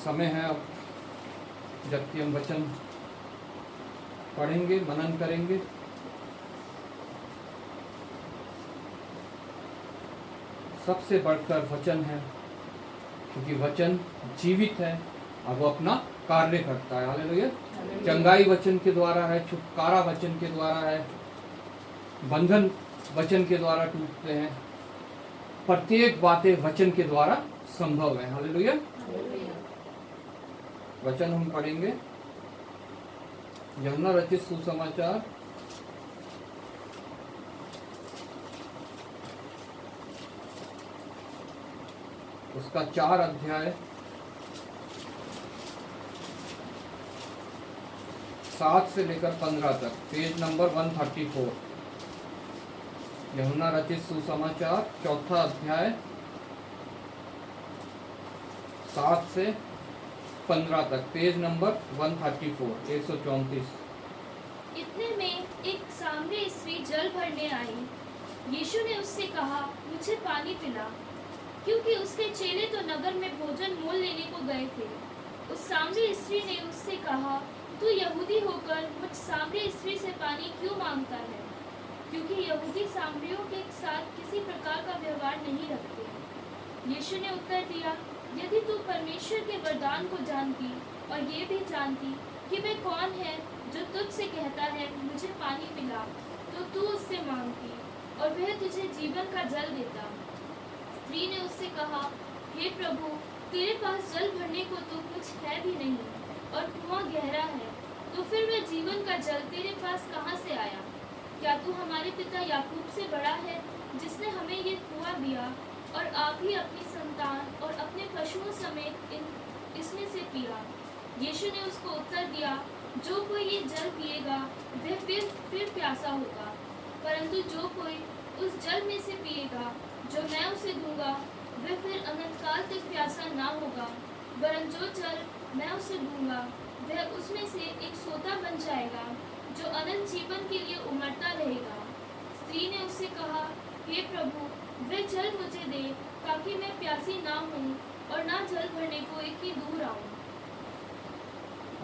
समय है अब जबकि हम वचन पढ़ेंगे, मनन करेंगे। सबसे बढ़कर वचन है, क्योंकि वचन जीवित है और वो अपना कार्य करता है। हालेलुया। चंगाई वचन के द्वारा है, छुटकारा वचन के द्वारा है, बंधन वचन के द्वारा टूटते हैं, प्रत्येक बातें वचन के द्वारा संभव है। हालेलुया। वचन हम पढ़ेंगे, यूहन्ना रचित सुसमाचार उसका 4 अध्याय 7 से लेकर 15 तक, पेज नंबर 134। यूहन्ना रचित सुसमाचार 4 अध्याय 7 से 15 तक, पेज नंबर 134, 134। इतने में एक सामरी स्त्री जल भरने आई। यीशु ने उससे कहा, मुझे पानी पिला, क्योंकि उसके चेले तो नगर में भोजन मोल लेने को गए थे। उस सामरी स्त्री ने उससे कहा, तू यहूदी होकर मुझ सामरी स्त्री से पानी क्यों मांगता है? क्योंकि यहूदी सामरियों के साथ किसी प्रकार का व्यवहार नहीं रखते। यीशु ने उत्तर दिया, यदि तू परमेश्वर के वरदान को जानती और ये भी जानती कि वह कौन है जो तुझसे कहता है मुझे पानी पिला, तो तू उससे मांगती और वह तुझे जीवन का जल देता। स्त्री ने उससे कहा, हे प्रभु, तेरे पास जल भरने को तो कुछ है भी नहीं और कुआं गहरा है, तो फिर वह जीवन का जल तेरे पास कहाँ से आया? क्या तू हमारे पिता याकूब से बड़ा है, जिसने हमें ये कुआं दिया और आप ही अपनी संतान और अपने पशुओं समेत इसमें से पिया? यीशु ने उसको उत्तर दिया, जो कोई ये जल पिएगा वह फिर प्यासा होगा, परंतु जो कोई उस जल में से पिएगा जो मैं उसे दूंगा वह फिर अनंतकाल तक प्यासा ना होगा, वरन जो जल मैं उसे दूंगा वह उसमें से एक सोता बन जाएगा जो अनंत जीवन के लिए उमड़ता रहेगा। स्त्री ने उससे कहा, हे प्रभु, वह जल मुझे दे ताकि मैं प्यासी ना हूँ और ना जल भरने को एक ही दूर आऊँ।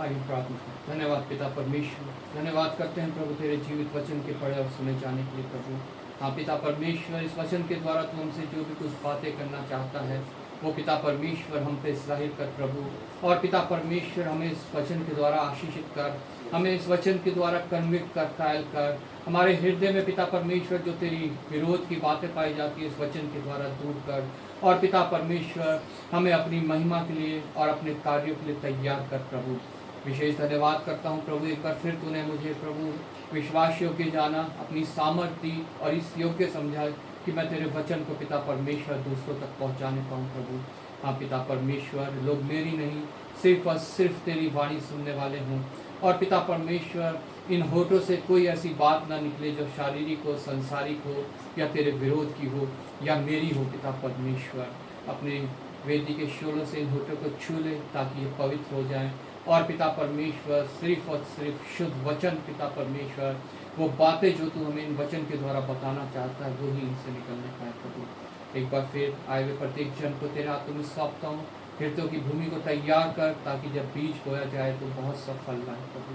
आइए प्रार्थना करें। धन्यवाद पिता परमेश्वर, धन्यवाद करते हैं प्रभु तेरे जीवित वचन के पढ़े और सुने जाने के लिए प्रभु। हाँ पिता परमेश्वर, इस वचन के द्वारा तू हमसे जो भी कुछ बातें करना चाहता है वो पिता परमेश्वर हम पे जाहिर कर प्रभु। और पिता परमेश्वर हमें इस वचन के द्वारा आशीषित कर, हमें इस वचन के द्वारा कन्विक्ट कर, कायल कर, हमारे हृदय में पिता परमेश्वर जो तेरी विरोध की बातें पाई जाती है इस वचन के द्वारा दूर कर। और पिता परमेश्वर हमें अपनी महिमा के लिए और अपने कार्यों के लिए तैयार कर प्रभु। विशेष धन्यवाद करता हूँ प्रभु, एक बार फिर तूने मुझे प्रभु विश्वास योग्य जाना, अपनी सामर्थ्य और इस योग्य समझा कि मैं तेरे वचन को पिता परमेश्वर दूसरों तक पहुँचाने पाऊँ प्रभु। हाँ पिता परमेश्वर, लोग मेरी नहीं सिर्फ और सिर्फ तेरी वाणी सुनने वाले हों। और पिता परमेश्वर, इन होठों से कोई ऐसी बात ना निकले जो शारीरिक हो, संसारिक हो या तेरे विरोध की हो या मेरी हो। पिता परमेश्वर, अपने वेदी के शोलों से इन होठों को छू ले ताकि ये पवित्र हो जाएं। और पिता परमेश्वर, सिर्फ और सिर्फ शुद्ध वचन पिता परमेश्वर, वो बातें जो तू हमें इन वचन के द्वारा बताना चाहता है वो ही इनसे निकलने पाए प्रभु। एक बार फिर आए हुए प्रत्येक जन को तेरे हाथों में सौंपता हूँ। हृदयों की भूमि को तैयार कर ताकि जब बीज बोया जाए तो बहुत सफल लाए प्रभु।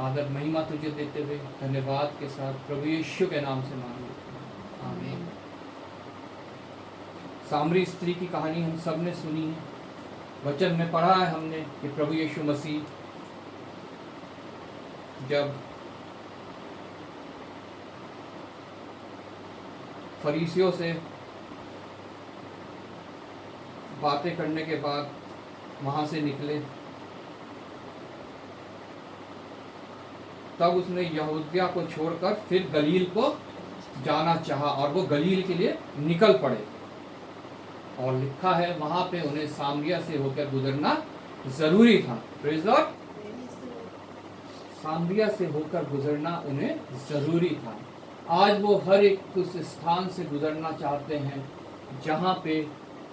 आदर महिमा तुझे देते हुए धन्यवाद के साथ प्रभु यीशु के नाम से मांग लेते हैं, आमीन। सामरी स्त्री की कहानी हम सब ने सुनी है, वचन में पढ़ा है हमने कि प्रभु यीशु मसीह जब फरीसियों से बातें करने के बाद वहां से निकले, तब उसने यहूदिया को छोड़कर फिर गलील को जाना चाहा और वो गलील के लिए निकल पड़े। और लिखा है वहां पे उन्हें सामरिया से होकर गुजरना जरूरी था। Praise Lord. सामरिया से होकर गुजरना उन्हें जरूरी था। आज वो हर एक उस स्थान से गुजरना चाहते हैं जहां पे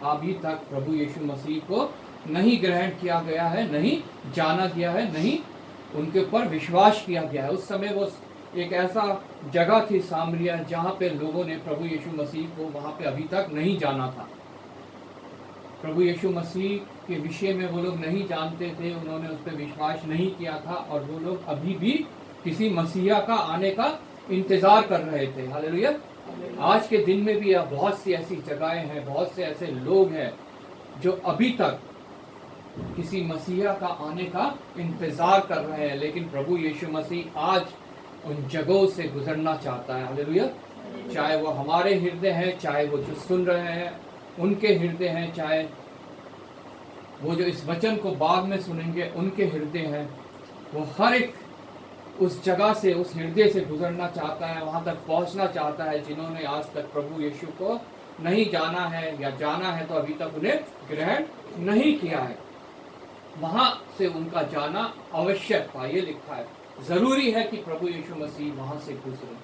अभी तक प्रभु यीशु मसीह को नहीं ग्रहण किया गया है, नहीं जाना गया है, नहीं उनके ऊपर विश्वास किया गया है। उस समय वो एक ऐसा जगह थी सामरिया जहाँ पे लोगों ने प्रभु यीशु मसीह को वहाँ पे अभी तक नहीं जाना था। प्रभु यीशु मसीह के विषय में वो लोग नहीं जानते थे, उन्होंने उस पर विश्वास नहीं किया था और वो लोग अभी भी किसी मसीहा का आने का इंतजार कर रहे थे। हालेलुया। आज के दिन में भी बहुत सी ऐसी जगहें हैं, बहुत से ऐसे लोग हैं जो अभी तक किसी मसीहा का आने का इंतजार कर रहे हैं, लेकिन प्रभु यीशु मसीह आज उन जगहों से गुजरना चाहता है। हालेलुया। चाहे वो हमारे हृदय हैं, चाहे वो जो सुन रहे हैं उनके हृदय हैं, चाहे वो जो इस वचन को बाद में सुनेंगे उनके हृदय हैं, वो हर एक उस जगह से, उस हृदय से गुजरना चाहता है, वहां तक पहुंचना चाहता है जिन्होंने आज तक प्रभु यीशु को नहीं जाना है, या जाना है तो अभी तक उन्हें ग्रहण नहीं किया है। वहां से उनका जाना आवश्यक था, ये लिखा है। जरूरी है कि प्रभु यीशु मसीह वहां से गुजरे,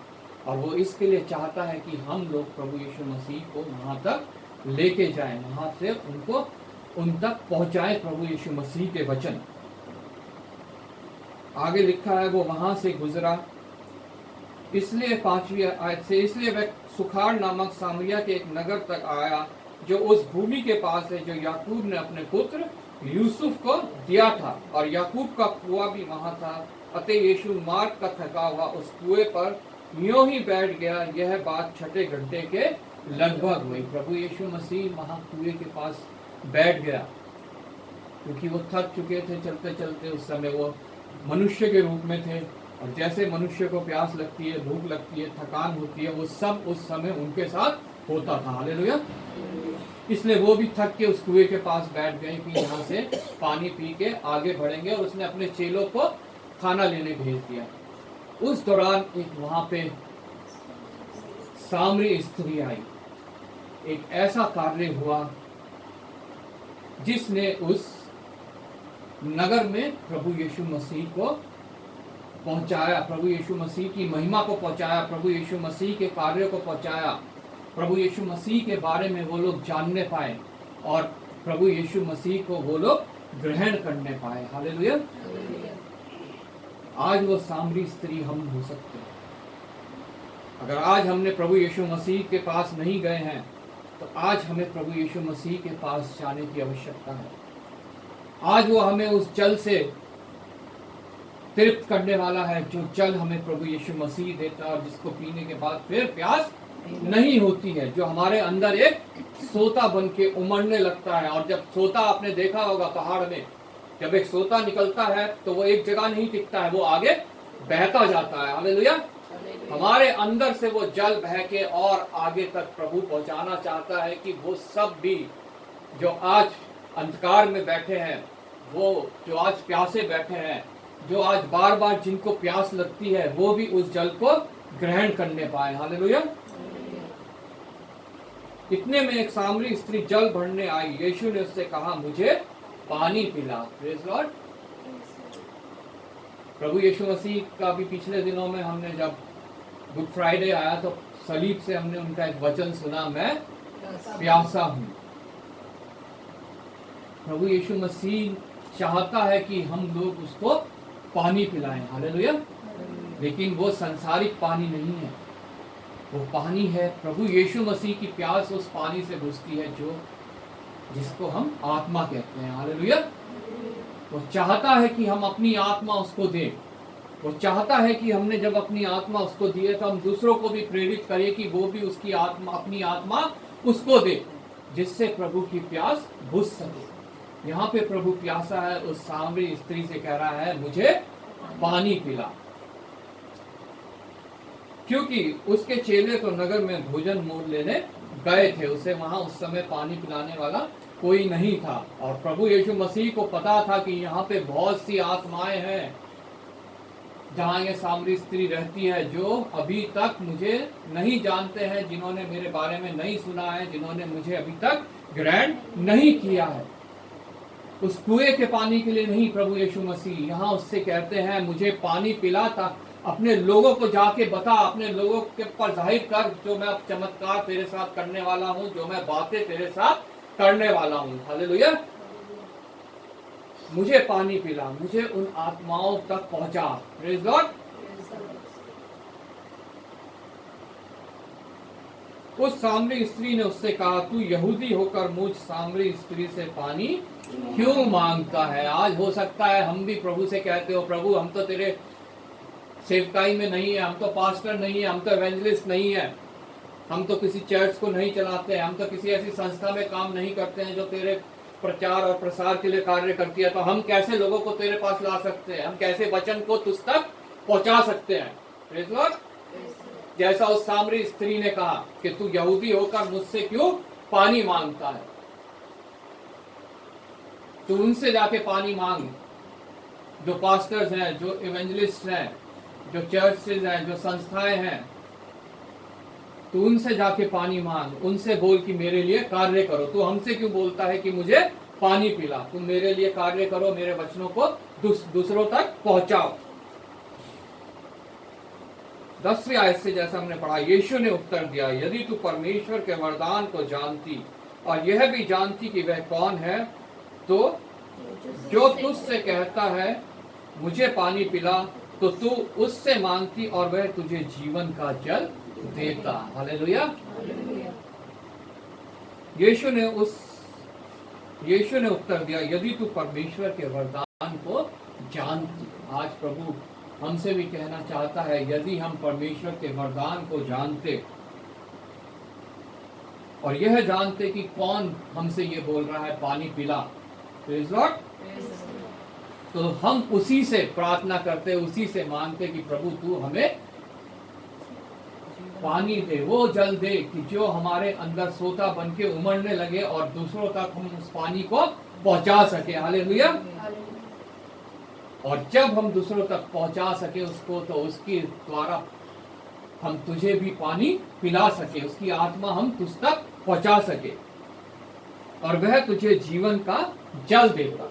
और वो इसके लिए चाहता है कि हम लोग प्रभु यीशु मसीह को वहां तक लेके जाएं, वहां से उनको उन तक पहुंचाएं प्रभु यीशु मसीह के वचन। आगे लिखा है वो वहां से गुजरा, इसलिए 5वीं आयत से, इसलिए वह सुखार नामक सामरिया के एक नगर तक आया जो उस भूमि के पास है जो याकूब ने अपने पुत्र यूसुफ को दिया था, और याकूब का कुआं भी वहां था। अतः यीशु मार्ग का थका हुआ उस कुएं पर यूं ही बैठ गया। यह बात 6 घंटे के लगभग हुई। प्रभु यीशु मसीह वहां कुएं के पास बैठ गया क्योंकि वो थक चुके थे चलते चलते। उस समय वो मनुष्य के रूप में थे, और जैसे मनुष्य को प्यास लगती है, भूख लगती है, थकान होती है, वो सब उस समय उनके साथ होता था। हालेलुया। इसलिए वो भी थक के उस कुएं के पास बैठ गए कि यहाँ से पानी पी के आगे बढ़ेंगे, और उसने अपने चेलों को खाना लेने भेज दिया। उस दौरान एक वहां पे सामरी स्त्री आई। एक ऐसा कार्य हुआ जिसने उस नगर में प्रभु यीशु मसीह को पहुंचाया, प्रभु यीशु मसीह की महिमा को पहुंचाया, प्रभु यीशु मसीह के कार्यों को पहुंचाया, प्रभु यीशु मसीह के बारे में वो लोग जानने पाए, और प्रभु यीशु मसीह को वो लोग ग्रहण करने पाए। हालेलुया। आज वो सामरी स्त्री हम हो सकते हैं। अगर आज हमने प्रभु यीशु मसीह के पास नहीं गए हैं, तो आज हमें प्रभु यीशु मसीह के पास जाने की आवश्यकता है। आज वो हमें उस जल से तृप्त करने वाला है, जो जल हमें प्रभु यीशु मसीह देता है, और जिसको पीने के बाद फिर प्यास नहीं होती है, जो हमारे अंदर एक सोता बन के उमड़ने लगता है। और जब सोता, आपने देखा होगा पहाड़ में, जब एक सोता निकलता है तो वो एक जगह नहीं टिकता है, वो आगे बहता जाता है। हालेलुया। हमारे अंदर से वो जल बह के और आगे तक प्रभु पहुंचाना चाहता है कि वो सब भी जो आज अंधकार में बैठे हैं, वो जो आज प्यासे बैठे हैं, जो आज बार बार जिनको प्यास लगती है, वो भी उस जल को ग्रहण करने पाए। हालेलुया। इतने में एक सामरी स्त्री जल भरने आई। यीशु ने उससे कहा, मुझे पानी पिला। Praise Lord. प्रभु यीशु मसीह का भी पिछले दिनों में हमने जब गुड फ्राइडे आया तो सलीब से हमने उनका एक वचन सुना, मैं प्यासा हूं। प्रभु यीशु मसीह चाहता है कि हम लोग उसको पानी पिलाएं। हालेलुया। लेकिन वो संसारिक पानी नहीं है, वो पानी है, प्रभु यीशु मसीह की प्यास उस पानी से बुझती है जो जिसको हम आत्मा कहते हैं। हालेलुया। वो चाहता है कि हम अपनी आत्मा उसको दें। वो चाहता है कि हमने जब अपनी आत्मा उसको दी है तो हम दूसरों को भी प्रेरित करें कि वो भी उसकी आत्मा, अपनी आत्मा उसको दे, जिससे प्रभु की प्यास बुझ सके। यहाँ पे प्रभु प्यासा है, उस सामरी स्त्री से कह रहा है, मुझे पानी पिला। क्योंकि उसके चेले तो नगर में भोजन मोल लेने गए थे, उसे वहां उस समय पानी पिलाने वाला कोई नहीं था। और प्रभु यीशु मसीह को पता था कि यहाँ पे बहुत सी आत्माएं हैं जहाँ ये सामरी स्त्री रहती है, जो अभी तक मुझे नहीं जानते हैं, जिन्होंने मेरे बारे में नहीं सुना है, जिन्होंने मुझे अभी तक ग्रहण नहीं किया है। उस कुएं के पानी के लिए नहीं, प्रभु यीशु मसीह यहाँ उससे कहते हैं, मुझे पानी पिला, था अपने लोगों को जाके बता, अपने लोगों के पर जाहिर कर, जो मैं चमत्कार तेरे साथ करने वाला हूँ, जो मैं बातें तेरे साथ करने वाला हूँ। हालेलुया। मुझे पानी पिला, मुझे उन आत्माओं तक पहुंचा। Praise God. उस सामरी स्त्री ने उससे कहा, तू यहूदी होकर मुझ सामरी स्त्री से पानी क्यों मांगता है? आज हो सकता है हम भी प्रभु से कहते हो, प्रभु हम तो तेरे सेवकाई में नहीं है, हम तो पास्टर नहीं है, हम तो एवेंजलिस्ट नहीं है, हम तो किसी चर्च को नहीं चलाते हैं, हम तो किसी ऐसी संस्था में काम नहीं करते हैं जो तेरे प्रचार और प्रसार के लिए कार्य करती है, तो हम कैसे लोगों को तेरे पास ला सकते हैं? हम कैसे वचन को तुझ तक पहुंचा सकते हैं? Praise Lord. जैसा उस सामरी स्त्री ने कहा कि तू यहूदी होकर मुझसे क्यों पानी मांगता है, तू उनसे जाके पानी मांग, जो पास्टर्स हैं, जो इवेंजलिस्ट हैं, जो चर्चेज हैं, जो संस्थाएं हैं, तू उनसे जाके पानी मांग, उनसे बोल कि मेरे लिए कार्य करो। तू हमसे क्यों बोलता है कि मुझे पानी पिला? तुम मेरे लिए कार्य करो, मेरे वचनों को दूसरों तक पहुंचाओ। 10वीं आयत से जैसा हमने पढ़ा, यीशु ने उत्तर दिया, यदि तू परमेश्वर के वरदान को जानती और यह भी जानती कि वह कौन है, तो जो तुझसे कहता है मुझे पानी पिला, तो तू उससे मांगती और वह तुझे जीवन का जल देता। हालेलुया। यीशु ने उत्तर दिया, यदि तू परमेश्वर के वरदान को जानती। आज प्रभु हमसे भी कहना चाहता है, यदि हम परमेश्वर के वरदान को जानते और यह जानते कि कौन हमसे ये बोल रहा है पानी पिला, प्रेज़ लॉर्ड, तो हम उसी से प्रार्थना करते, उसी से मांगते कि प्रभु तू हमें पानी दे, वो जल दे कि जो हमारे अंदर सोता बन के उमड़ने लगे और दूसरों तक हम उस पानी को पहुंचा सके। हालेलुया। और जब हम दूसरों तक पहुंचा सके उसको, तो उसके द्वारा हम तुझे भी पानी पिला सके, उसकी आत्मा हम तुझ तक पहुंचा सके और वह तुझे जीवन का जल देता।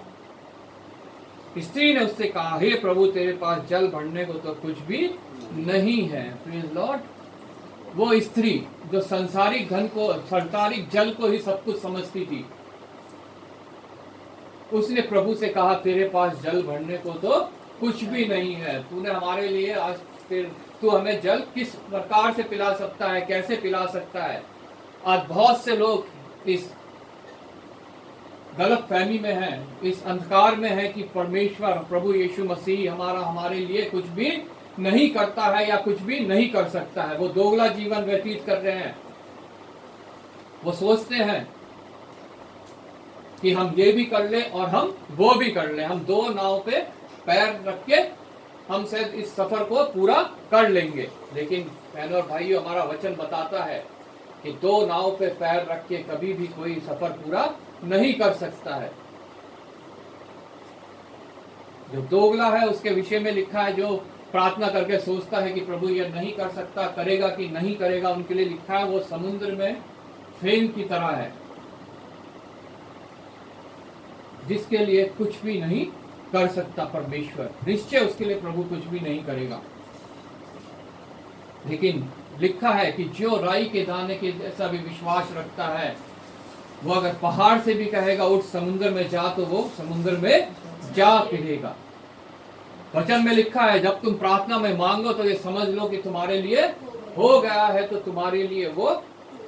स्त्री ने उससे कहा, हे प्रभु तेरे पास जल भरने को तो कुछ भी नहीं है। Praise Lord. वो स्त्री जो संसारिक धन को, संसारिक जल को ही सब कुछ समझती थी, उसने प्रभु से कहा, तेरे पास जल भरने को तो कुछ भी नहीं है, तूने हमारे लिए आज फिर तू हमें जल किस प्रकार से पिला सकता है, कैसे पिला सकता है? आज बहुत से लोग इस गलत फहमी में हैं, इस अंधकार में है कि परमेश्वर प्रभु यीशु मसीह हमारे लिए कुछ भी नहीं करता है या कुछ भी नहीं कर सकता है। वो दोगला जीवन व्यतीत कर रहे हैं। वो सोचते हैं कि हम ये भी कर ले और हम वो भी कर ले, हम दो नाव पे पैर रख के हम शायद इस सफर को पूरा कर लेंगे। लेकिन बहनों और भाइयों, हमारा वचन बताता है कि दो नाव पे पैर रख के कभी भी कोई सफर पूरा नहीं कर सकता है। जो दोगला है उसके विषय में लिखा है, जो प्रार्थना करके सोचता है कि प्रभु ये नहीं कर सकता, करेगा कि नहीं करेगा, उनके लिए लिखा है वो समुद्र में फेन की तरह है, जिसके लिए कुछ भी नहीं कर सकता परमेश्वर। निश्चय उसके लिए प्रभु कुछ भी नहीं करेगा। लेकिन लिखा है कि जो राई के दाने के जैसा भी विश्वास रखता है, वो अगर पहाड़ से भी कहेगा उठ समुद्र में जा, तो वो समुद्र में जा पिलेगा। वचन में लिखा है, जब तुम प्रार्थना में मांगो तो ये समझ लो कि तुम्हारे लिए हो गया है, तो तुम्हारे लिए वो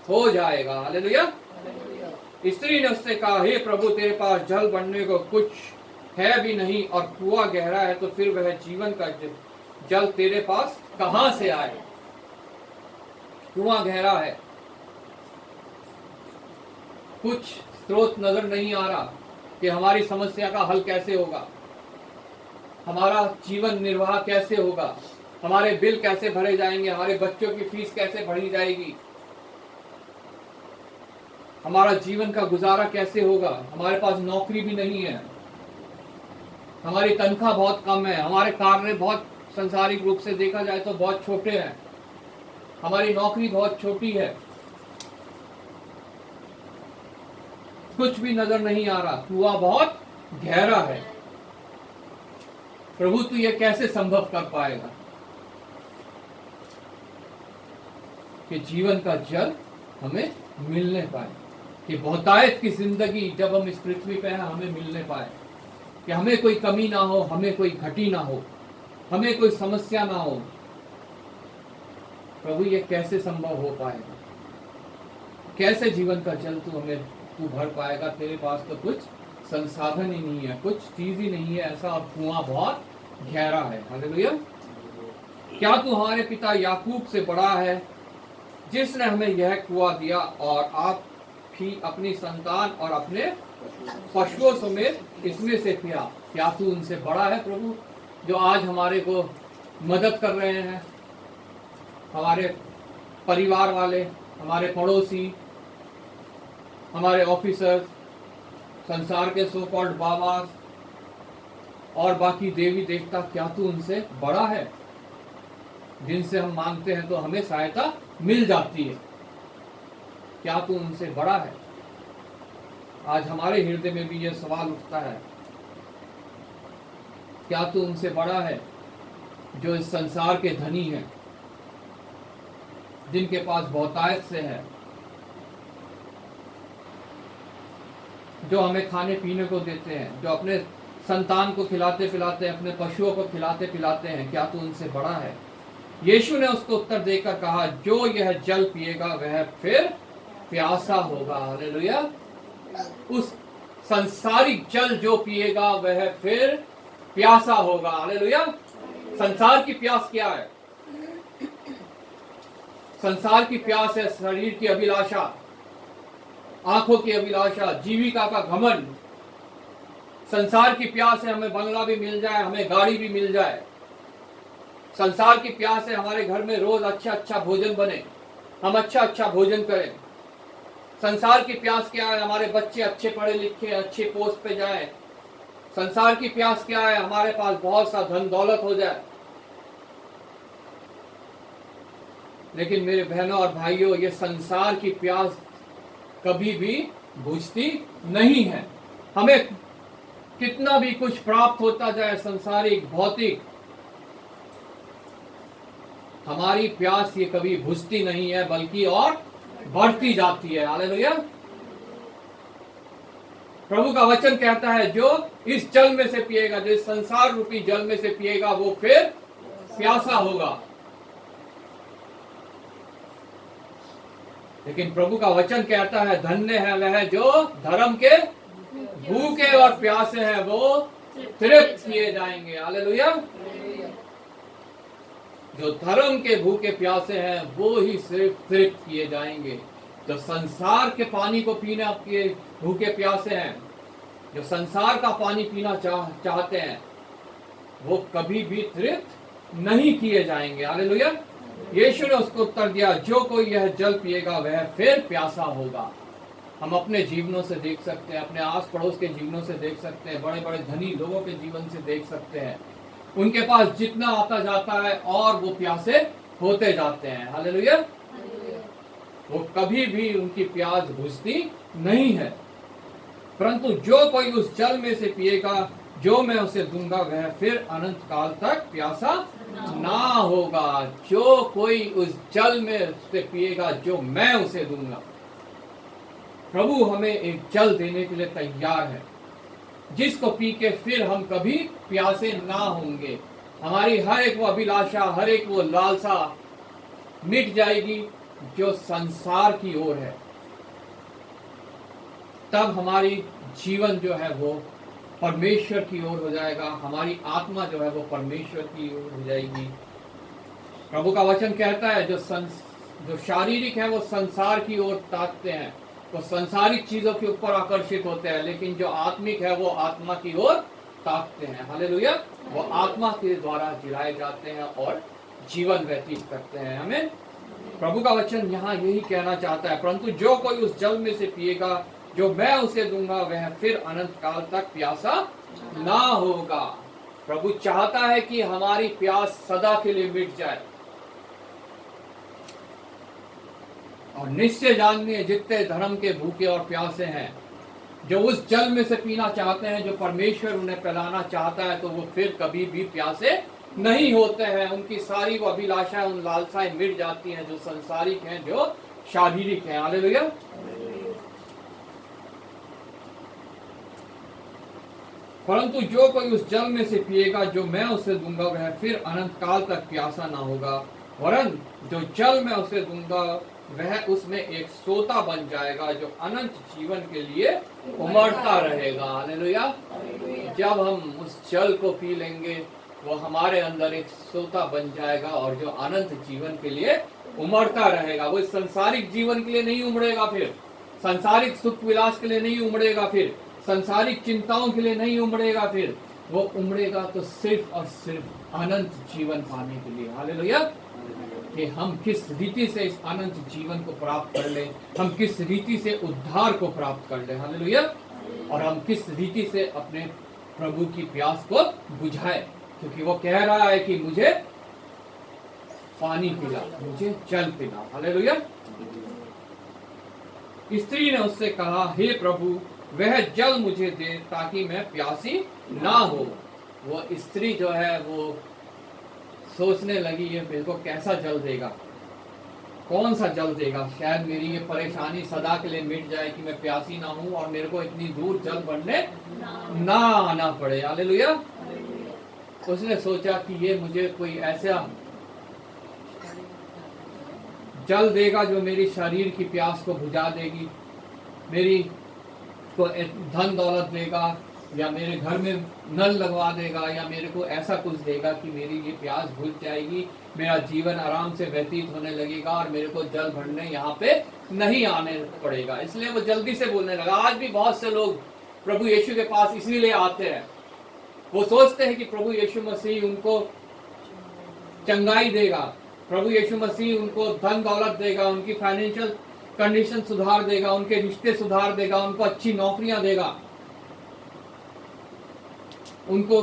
हो जाएगा। हालेलुया। स्त्री ने उससे कहा, हे प्रभु तेरे पास जल भरने को कुछ है भी नहीं और कुआं गहरा है, तो फिर वह जीवन का जल तेरे पास कहां से आए? कुआं गहरा है, कुछ स्रोत नजर नहीं आ रहा कि हमारी समस्या का हल कैसे होगा, हमारा जीवन निर्वाह कैसे होगा, हमारे बिल कैसे भरे जाएंगे, हमारे बच्चों की फीस कैसे भरी जाएगी, हमारा जीवन का गुजारा कैसे होगा। हमारे पास नौकरी भी नहीं है, हमारी तनख्वाह बहुत कम है, हमारे कार्य बहुत संसारिक रूप से देखा जाए तो बहुत छोटे हैं, हमारी नौकरी बहुत छोटी है, कुछ भी नजर नहीं आ रहा, कुआं बहुत गहरा है। प्रभु तू ये कैसे संभव कर पाएगा कि जीवन का जल हमें मिलने पाए, कि बहुतायत की जिंदगी जब हम इस पृथ्वी पे हैं हमें मिलने पाए, कि हमें कोई कमी ना हो, हमें कोई घटी ना हो, हमें कोई समस्या ना हो। प्रभु ये कैसे संभव हो पाएगा? कैसे जीवन का जल तू भर पाएगा? तेरे पास तो कुछ संसाधन ही नहीं है, कुछ चीज ही नहीं है ऐसा, और कुआं बहुत गहरा है। हालेलुया। क्या तू हमारे पिता याकूब से बड़ा है, जिसने हमें यह कुआं दिया, और आप भी अपनी संतान और अपने पशुओं समेत इसमें से पिया? क्या तू उनसे बड़ा है प्रभु, जो आज हमारे को मदद कर रहे हैं, हमारे परिवार वाले, हमारे पड़ोसी, हमारे ऑफिसर्स, संसार के सो कॉल्ड बाबा और बाकी देवी देवता? क्या तू उनसे बड़ा है, जिनसे हम मांगते हैं तो हमें सहायता मिल जाती है? क्या तू उनसे बड़ा है? आज हमारे हृदय में भी यह सवाल उठता है, क्या तू उनसे बड़ा है जो इस संसार के धनी हैं, जिनके पास बहुतायत से है, जो हमें खाने पीने को देते हैं, जो अपने संतान को खिलाते पिलाते, अपने पशुओं को खिलाते पिलाते हैं? क्या तू उनसे बड़ा है? यीशु ने उसको उत्तर देकर कहा, जो यह जल पिएगा वह फिर प्यासा होगा। हालेलुया। उस संसारिक जल जो पिएगा वह फिर प्यासा होगा। हालेलुया। संसार की प्यास क्या है? संसार की प्यास है शरीर की अभिलाषा, आंखों की अभिलाषा, जीविका का घमंड। संसार की प्यास है हमें बंगला भी मिल जाए, हमें गाड़ी भी मिल जाए। संसार की प्यास है हमारे घर में रोज अच्छा अच्छा भोजन बने, हम अच्छा अच्छा भोजन करें। संसार की प्यास क्या है? हमारे बच्चे अच्छे पढ़े लिखे अच्छे पोस्ट पे जाएं। संसार की प्यास क्या है? हमारे पास बहुत सा धन दौलत हो जाए। लेकिन मेरे बहनों और भाइयों, ये संसार की प्यास कभी भी बुझती नहीं है। हमें कितना भी कुछ प्राप्त होता जाए संसारिक भौतिक, हमारी प्यास ये कभी बुझती नहीं है, बल्कि और बढ़ती जाती है। हालेलुया। प्रभु का वचन कहता है, जो इस जल में से पिएगा, जो इस संसार रूपी जल में से पिएगा, वो फिर प्यासा होगा। लेकिन प्रभु का वचन कहता है, धन्य है वह जो धर्म के भूखे और प्यासे हैं, वो तृप्त किए जाएंगे। हालेलुया। जो धर्म के भूखे प्यासे हैं वो ही सिर्फ तृप्त किए जाएंगे। जो संसार के पानी को पीने आपके भूखे प्यासे हैं, जो संसार का पानी पीना चाहते हैं, वो कभी भी तृप्त नहीं किए जाएंगे। हालेलुया। यीशु ने उसको उत्तर दिया, जो कोई यह जल पिएगा वह फिर प्यासा होगा। हम अपने जीवनों से देख सकते हैं, अपने आस पड़ोस के जीवनों से देख सकते हैं, बड़े बड़े धनी लोगों के जीवन से देख सकते हैं। उनके पास जितना आता जाता है और वो प्यासे होते जाते हैं। हालेलुया। वो कभी भी उनकी प्यास बुझती नहीं है। परंतु जो कोई उस जल में से पिएगा जो मैं उसे दूंगा, वह फिर अनंत काल तक प्यासा ना होगा। जो कोई उस जल में से पिएगा जो मैं उसे दूंगा। प्रभु हमें एक जल देने के लिए तैयार है, जिसको पी के फिर हम कभी प्यासे ना होंगे। हमारी हर एक वो अभिलाषा, हर एक वो लालसा मिट जाएगी जो संसार की ओर है। तब हमारी जीवन जो है वो परमेश्वर की ओर हो जाएगा, हमारी आत्मा जो है वो परमेश्वर की ओर हो जाएगी। प्रभु का वचन कहता है, जो शारीरिक है वो संसार की ओर ताकते हैं, वो संसारिक चीजों के ऊपर आकर्षित होते हैं, लेकिन जो आत्मिक है वो आत्मा की ओर ताकते हैं। हालेलुया। वो आत्मा के द्वारा जिलाए जाते हैं और जीवन व्यतीत करते हैं। हमें प्रभु का वचन यहाँ यही कहना चाहता है, परंतु जो कोई उस जल में से पिएगा जो मैं उसे दूंगा, वह फिर अनंत काल तक प्यासा ना होगा। प्रभु चाहता है कि हमारी प्यास सदा के लिए मिट जाए। और निश्चय जानिए, जितने धर्म के भूखे और प्यासे हैं, जो उस जल में से पीना चाहते हैं जो परमेश्वर उन्हें पिलाना चाहता है, तो वो फिर कभी भी प्यासे नहीं होते हैं। उनकी सारी वो अभिलाषाएं, उन लालसाएं मिट जाती हैं जो संसारिक हैं, जो शारीरिक हैं। हालेलुया। परंतु जो कोई उस जल में से पिएगा जो मैं उसे दूंगा, वह फिर अनंत काल तक प्यासा ना होगा, वरन जो जल मैं उसे दूंगा वह उसमें एक सोता बन जाएगा जो अनंत जीवन के लिए उमड़ता रहेगा। हालेलुया। जब हम उस जल को पी लेंगे वो हमारे अंदर एक सोता बन जाएगा और जो अनंत जीवन के लिए उमड़ता रहेगा। वो संसारिक जीवन के लिए नहीं उमड़ेगा, फिर संसारिक सुख विलास के लिए नहीं उमड़ेगा, फिर संसारिक चिंताओं के लिए नहीं उमड़ेगा, फिर वो उमड़ेगा तो सिर्फ और सिर्फ अनंत जीवन पाने के लिए। हालेलुया। कि हम किस रीति से इस अनंत जीवन को प्राप्त कर लें, हम किस रीति से उद्धार को प्राप्त कर लें। हालेलुया। और हम किस रीति से अपने प्रभु की प्यास को बुझाए, क्योंकि वो कह रहा है कि मुझे पानी पिला, मुझे जल पिला। हालेलुया। स्त्री ने उससे कहा, हे प्रभु वह जल मुझे दे ताकि मैं प्यासी ना हो। वो स्त्री जो है वो सोचने लगी ये मेरे को कैसा जल देगा, कौन सा जल देगा, शायद मेरी ये परेशानी सदा के लिए मिट जाए कि मैं प्यासी ना हूं और मेरे को इतनी दूर जल भरने ना आना पड़े। हालेलुया। उसने सोचा कि ये मुझे कोई ऐसा जल देगा जो मेरी शरीर की प्यास को बुझा देगी, मेरी को धन दौलत देगा, या मेरे घर में नल लगवा देगा, या मेरे को ऐसा कुछ देगा कि मेरी ये प्यास बुझ जाएगी, मेरा जीवन आराम से व्यतीत होने लगेगा और मेरे को जल भरने यहाँ पे नहीं आने पड़ेगा। इसलिए वो जल्दी से बोलने लगा। आज भी बहुत से लोग प्रभु यीशु के पास इसीलिए आते हैं, वो सोचते हैं कि प्रभु यीशु मसीह उनको चंगाई देगा, प्रभु यीशु मसीह उनको धन दौलत देगा, उनकी फाइनेंशियल कंडीशन सुधार देगा, उनके रिश्ते सुधार देगा, उनको अच्छी नौकरियां देगा, उनको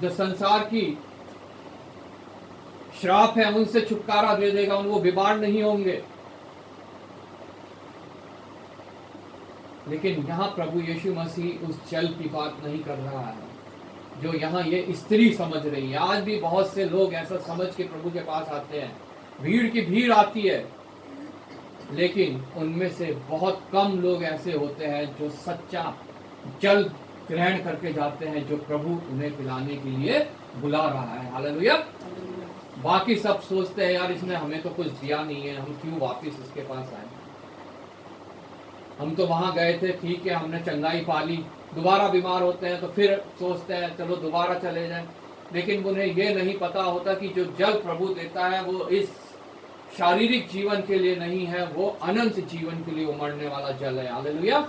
जो संसार की श्राप है उनसे छुटकारा दे देगा, उनको बीमार नहीं होंगे। लेकिन यहाँ प्रभु यीशु मसीह उस जल की बात नहीं कर रहा है जो यहाँ ये स्त्री समझ रही है। आज भी बहुत से लोग ऐसा समझ के प्रभु के पास आते हैं, भीड़ की भीड़ आती है, लेकिन उनमें से बहुत कम लोग ऐसे होते हैं जो सच्चा जल ग्रहण करके जाते हैं जो प्रभु उन्हें पिलाने के लिए बुला रहा है। हालेलुया। बाकी सब सोचते हैं यार इसने हमें तो कुछ दिया नहीं है, हम क्यों वापस इसके पास आए, हम तो वहां गए थे, ठीक है हमने चंगाई पा ली, दोबारा बीमार होते हैं तो फिर सोचते हैं चलो दोबारा चले जाएं। लेकिन उन्हें ये नहीं पता होता कि जो जल प्रभु देता है वो इस शारीरिक जीवन के लिए नहीं है, वो अनंत जीवन के लिए उमड़ने वाला जल है। हालेलुया।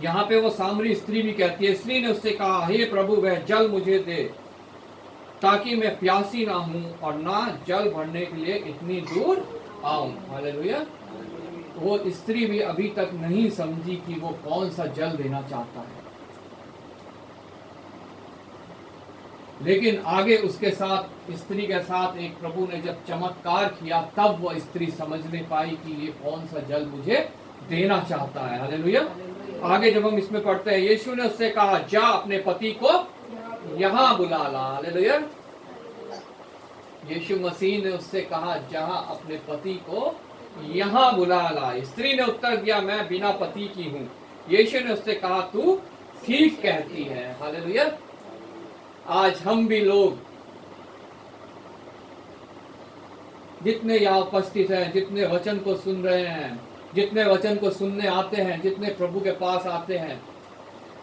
यहाँ पे वो सामरी स्त्री भी कहती है, स्त्री ने उससे कहा, हे प्रभु वह जल मुझे दे ताकि मैं प्यासी ना हूं और ना जल भरने के लिए इतनी दूर आऊं। हालेलुया। वो स्त्री भी अभी तक नहीं समझी कि वो कौन सा जल देना चाहता है, लेकिन आगे उसके साथ स्त्री के साथ एक प्रभु ने जब चमत्कार किया तब वो स्त्री समझने पाई कि ये कौन सा जल मुझे देना चाहता है। हालेलुया। आगे जब हम इसमें पढ़ते हैं, यीशु ने उससे कहा, जा अपने पति को यहाँ बुला ला। हालेलुया। यीशु मसीह ने उससे कहा, जहां अपने पति को यहाँ बुला ला। स्त्री ने उत्तर दिया, मैं बिना पति की हूँ। यीशु ने उससे कहा, तू ठीक कहती है। हालेलुया। आज हम भी लोग जितने यहाँ उपस्थित हैं, जितने वचन को सुन रहे हैं, जितने वचन को सुनने आते हैं, जितने प्रभु के पास आते हैं,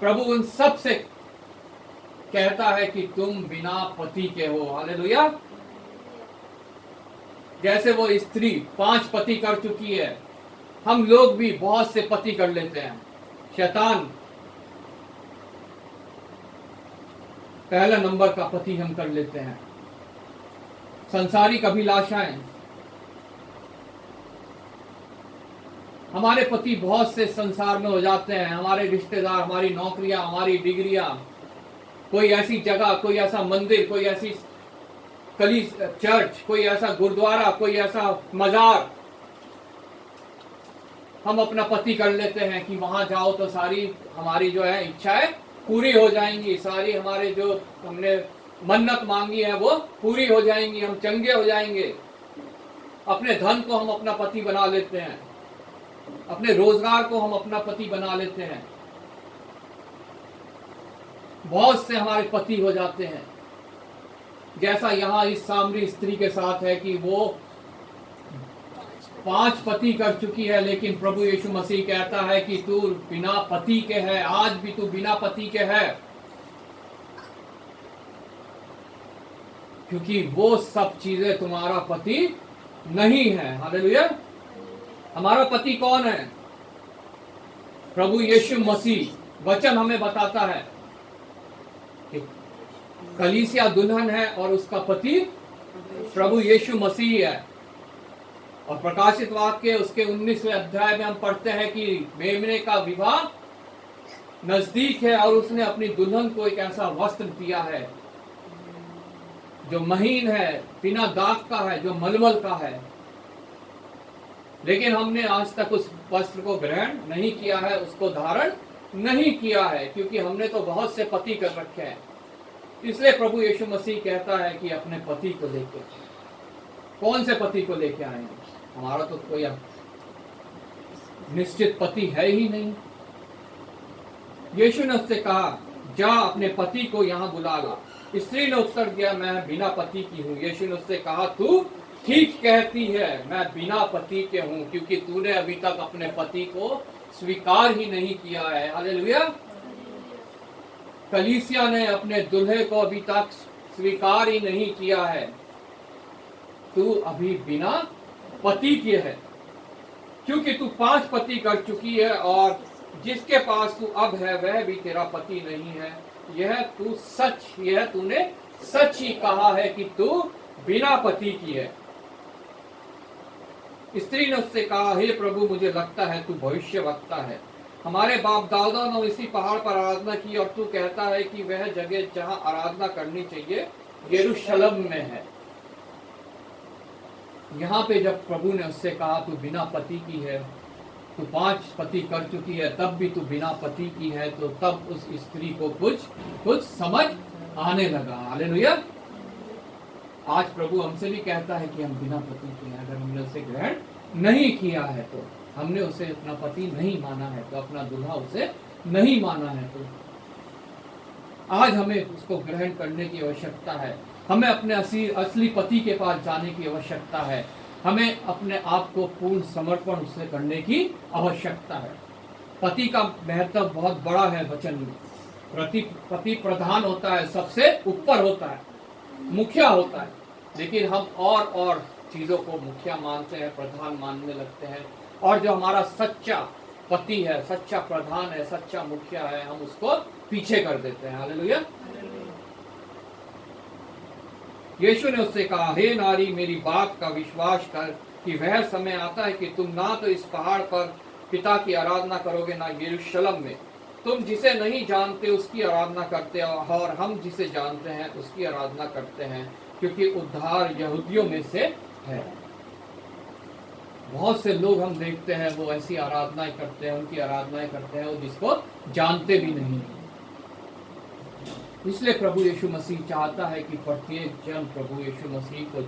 प्रभु उन सब से कहता है कि तुम बिना पति के हो। हालेलुया। जैसे वो स्त्री 5 पति कर चुकी है, हम लोग भी बहुत से पति कर लेते हैं। शैतान पहला नंबर का पति हम कर लेते हैं। संसारिक अभिलाषाएं, हमारे पति बहुत से संसार में हो जाते हैं, हमारे रिश्तेदार, हमारी नौकरियां, हमारी डिग्रियां, कोई ऐसी जगह, कोई ऐसा मंदिर, कोई ऐसी चर्च, कोई ऐसा गुरुद्वारा, कोई ऐसा मजार, हम अपना पति कर लेते हैं कि वहां जाओ तो सारी हमारी जो है इच्छाएं पूरी हो जाएंगी, सारी हमारे जो हमने मन्नत मांगी है वो पूरी हो जाएंगी, हम चंगे हो जाएंगे। अपने धन को हम अपना पति बना लेते हैं, अपने रोजगार को हम अपना पति बना लेते हैं। बहुत से हमारे पति हो जाते हैं, जैसा यहाँ इस सामरी स्त्री के साथ है कि वो 5 पति कर चुकी है, लेकिन प्रभु यीशु मसीह कहता है कि तू बिना पति के है, आज भी तू बिना पति के है, क्योंकि वो सब चीजें तुम्हारा पति नहीं है। हालेलुया। हमारा पति कौन है? प्रभु यीशु मसीह। वचन हमें बताता है कि कलीसिया दुल्हन है और उसका पति प्रभु यीशु मसीह है। और प्रकाशित वाक्य उसके 19वें अध्याय में हम पढ़ते हैं कि मेमने का विवाह नजदीक है और उसने अपनी दुल्हन को एक ऐसा वस्त्र दिया है जो महीन है, बिना दाग का है, जो मलमल का है। लेकिन हमने आज तक उस वस्त्र को ग्रहण नहीं किया है, उसको धारण नहीं किया है, क्योंकि हमने तो बहुत से पति कर रखे हैं। इसलिए प्रभु यीशु मसीह कहता है कि अपने पति को लेके। कौन से पति को लेके आए हैं? हमारा तो कोई निश्चित पति है ही नहीं। यीशु ने उससे कहा, जा अपने पति को यहाँ बुला ला। स्त्री ने उत्तर दिया, मैं बिना पति की हूँ। यीशु ने उससे कहा, तू ठीक कहती है, मैं बिना पति के हूँ, क्योंकि तूने अभी तक अपने पति को स्वीकार ही नहीं किया है। हालेलुया। कलीसिया ने अपने दूल्हे को अभी तक स्वीकार ही नहीं किया है। तू अभी बिना पति की है, क्योंकि तू 5 पति कर चुकी है और जिसके पास तू अब है वह भी तेरा पति नहीं है। यह तूने सच ही कहा है कि तू बिना पति की है। स्त्री ने उससे कहा, हे प्रभु, मुझे लगता है तू भविष्यवक्ता है। हमारे बाप दादा ने इसी पहाड़ पर आराधना की और तू कहता है कि वह जगह जहां आराधना करनी चाहिए यरूशलेम में है। यहाँ पे जब प्रभु ने उससे कहा तू बिना पति की है, तू 5 पति कर चुकी है, तब भी तू बिना पति की है, तो तब उस स्त्री को कुछ समझ आने लगा। हालेलुया। आज प्रभु हमसे भी कहता है कि हम बिना पति के हैं। अगर हमने उसे ग्रहण नहीं किया है, तो हमने उसे अपना पति नहीं माना है, तो अपना दूल्हा उसे नहीं माना है, तो आज हमें उसको ग्रहण करने की आवश्यकता है। हमें अपने असली पति के पास जाने की आवश्यकता है। हमें अपने आप को पूर्ण समर्पण उससे करने की आवश्यकता है। पति का महत्व बहुत बड़ा है वचन में। पति प्रधान होता है, सबसे ऊपर होता है, मुखिया होता है, लेकिन हम और चीजों को मुखिया मानते हैं, प्रधान मानने लगते हैं। और जो हमारा सच्चा पति है, सच्चा प्रधान है, सच्चा मुखिया है, हम उसको पीछे कर देते हैं। हालेलुया। यीशु ने उससे कहा, हे नारी, मेरी बात का विश्वास कर कि वह समय आता है कि तुम ना तो इस पहाड़ पर पिता की आराधना करोगे, ना यरूशलेम में। तुम जिसे नहीं जानते उसकी आराधना करते हो, और हम जिसे जानते हैं उसकी आराधना करते हैं, क्योंकि उद्धार यहूदियों में से है। बहुत से लोग हम देखते हैं वो ऐसी आराधनाएं करते हैं, उनकी आराधनाएं करते हैं वो जिसको जानते भी नहीं। इसलिए प्रभु यीशु मसीह चाहता है कि प्रत्येक जन प्रभु यीशु मसीह को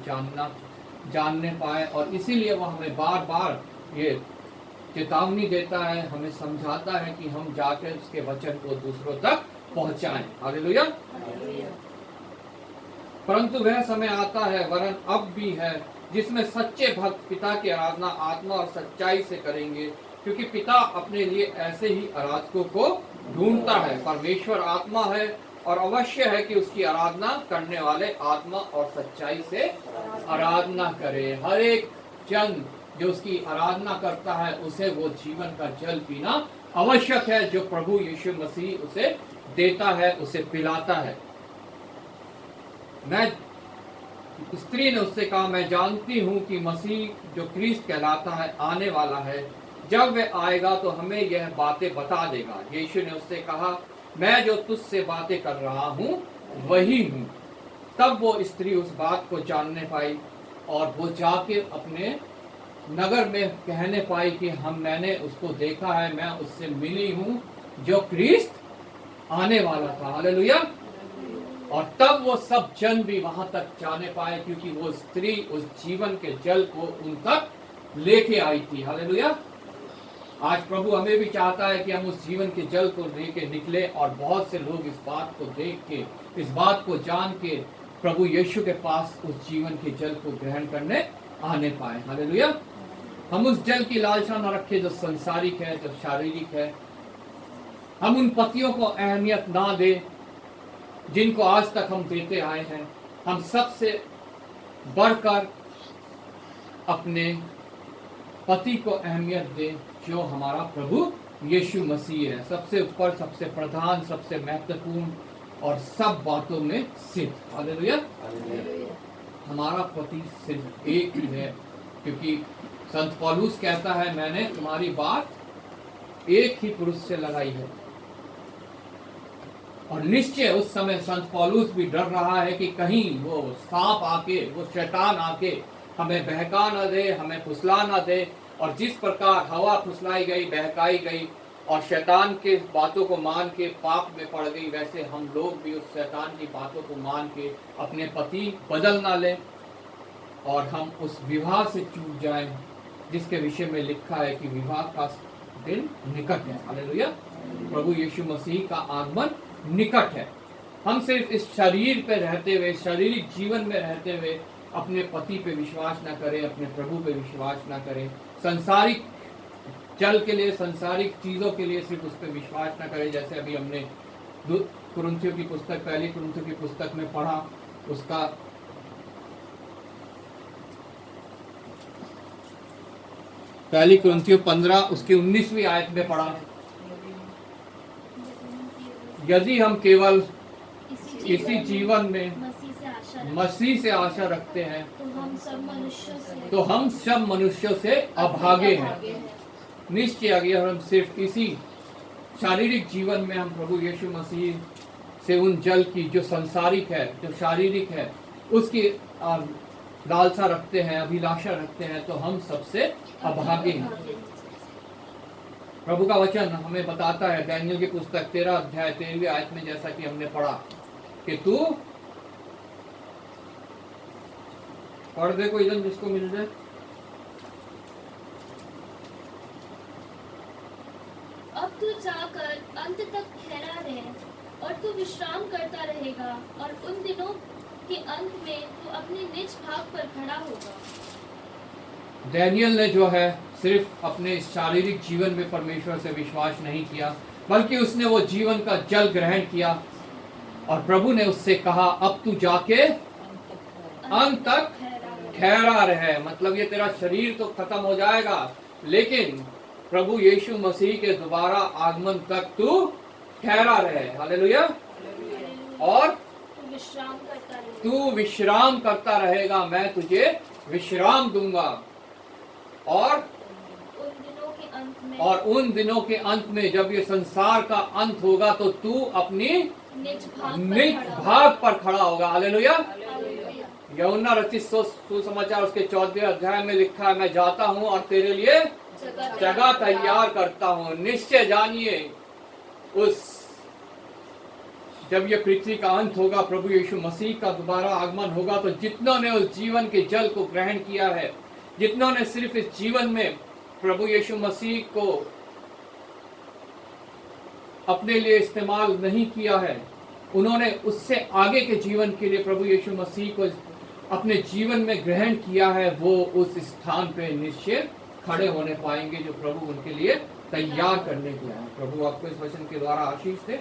जानने पाए, और इसीलिए वह हमें बार बार ये चेतावनी देता है, हमें समझाता है कि हम जाकर उसके वचन को दूसरों तक पहुंचाएं। हालेलुया। परंतु वह समय आता है, वरन अब भी है, जिसमें सच्चे भक्त पिता की आराधना आत्मा और सच्चाई से करेंगे, क्योंकि पिता अपने लिए ऐसे ही आराधकों को ढूंढता है। परमेश्वर आत्मा है और अवश्य है कि उसकी आराधना करने वाले आत्मा और सच्चाई से आराधना करे। हर एक जन जो उसकी आराधना करता है उसे वो जीवन का जल पीना आवश्यक है, जो प्रभु यीशु मसीह उसे देता है, उसे पिलाता है। स्त्री ने उससे कहा, मैं जानती हूँ कि मसीह जो क्रिस्त कहलाता है आने वाला है। जब वह आएगा तो हमें यह बातें बता देगा। यीशु ने उससे कहा, मैं जो तुझसे बातें कर रहा हूँ वही हूँ। तब वो स्त्री उस बात को जानने पाई और वो जाके अपने नगर में कहने पाई कि मैंने उसको देखा है, मैं उससे मिली हूँ जो क्रिस्त आने वाला था। हालेलुया। और तब वो सब जन भी वहां तक जाने पाए, क्योंकि वो स्त्री उस जीवन के जल को उन तक लेके आई थी। हालेलुया। आज प्रभु हमें भी चाहता है कि हम उस जीवन के जल को लेके निकले, और बहुत से लोग इस बात को देख के, इस बात को जान के प्रभु यीशु के पास उस जीवन के जल को ग्रहण करने आने पाए। हालेलुया। हम उस जल की लालसा न रखें जो संसारिक है, जो शारीरिक है। हम उन पतियों को अहमियत ना दें जिनको आज तक हम देते आए हैं। हम सबसे बढ़कर अपने पति को अहमियत दें जो हमारा प्रभु यीशु मसीह है, सबसे ऊपर, सबसे प्रधान, सबसे महत्वपूर्ण और सब बातों में सिद्ध। हालेलुया। हमारा पति सिर्फ एक ही है, क्योंकि संत पौलुस कहता है मैंने तुम्हारी बात एक ही पुरुष से लगाई है। और निश्चय उस समय संत पौलुस भी डर रहा है कि कहीं वो सांप आके, वो शैतान आके हमें बहका न दे, हमें फुसला न दे। और जिस प्रकार हवा फुसलाई गई, बहकाई गई और शैतान के बातों को मान के पाप में पड़ गई, वैसे हम लोग भी उस शैतान की बातों को मान के अपने पति बदल ना लें और हम उस विवाह से चूक जाएं जिसके विषय में लिखा है कि विवाह का दिन निकट है। हालेलुया। प्रभु यीशु मसीह का आगमन निकट है। हम सिर्फ इस शरीर पे रहते हुए, शारीरिक जीवन में रहते हुए अपने पति पे विश्वास ना करें, अपने प्रभु पे विश्वास ना करें, संसारिक जल के लिए, संसारिक चीजों के लिए सिर्फ उस पर विश्वास ना करें। जैसे अभी हमने कुरिन्थियों की पुस्तक, पहली कुरिन्थियों की पुस्तक में पढ़ा, उसका पहली कुरिन्थियों 15 उसकी 19वीं आयत में पढ़ा, यदि हम केवल इसी जीवन में मसीह से आशा रखते हैं तो हम सब मनुष्यों से अभागे हैं। निश्चय अगर हम सिर्फ इसी शारीरिक जीवन में हम प्रभु यीशु मसीह से उन जल की जो संसारिक है, जो शारीरिक है, उसकी लालसा रखते हैं, अभिलाषा रखते हैं, तो हम सबसे अभागे हैं। प्रभु का वचन हमें बताता है दानियेल की पुस्तक 13 अध्याय 13वीं आयत में, जैसा कि हमने पढ़ा कि तू पढ़ दे कोई जन जिसको मिल जाए। अब तू जाकर अंत तक ठहरा रहे और तू विश्राम करता रहेगा और उन दिनों के अंत में तू अपने निज भाग पर खड़ा होगा। दानियेल ने जो है सिर्फ अपने शारीरिक जीवन में परमेश्वर से विश्वास नहीं किया, बल्कि उसने वो जीवन का जल ग्रहण किया और प्रभु ने उससे कहा अब तू जाके अंत तक ठहरा रहे। मतलब ये तेरा शरीर तो खत्म हो जाएगा, लेकिन प्रभु यीशु मसीह के दोबारा आगमन तक तू ठहरा रहे। हालेलुया। और तू विश्राम करता रहेगा, मैं तुझे विश्राम दूंगा। और उन दिनों के अंत में जब ये संसार का अंत होगा तो तू अपनी निज भाग पर खड़ा होगा। हालेलुया। यूहन्ना रचित सुसमाचार उसके 14वें अध्याय में लिखा है, मैं जाता हूँ और तेरे लिए जगह तैयार करता हूँ। निश्चय जानिए उस जब ये पृथ्वी का अंत होगा, प्रभु यीशु मसीह का दोबारा आगमन होगा, तो जितनों ने उस जीवन के जल को ग्रहण किया है, जितनों ने सिर्फ इस जीवन में प्रभु यीशु मसीह को अपने लिए इस्तेमाल नहीं किया है, उन्होंने उससे आगे के जीवन के लिए प्रभु यीशु मसीह को अपने जीवन में ग्रहण किया है, वो उस स्थान पे निश्चय खड़े होने पाएंगे जो प्रभु उनके लिए तैयार करने के लिए। प्रभु आपको इस वचन के द्वारा आशीष दे।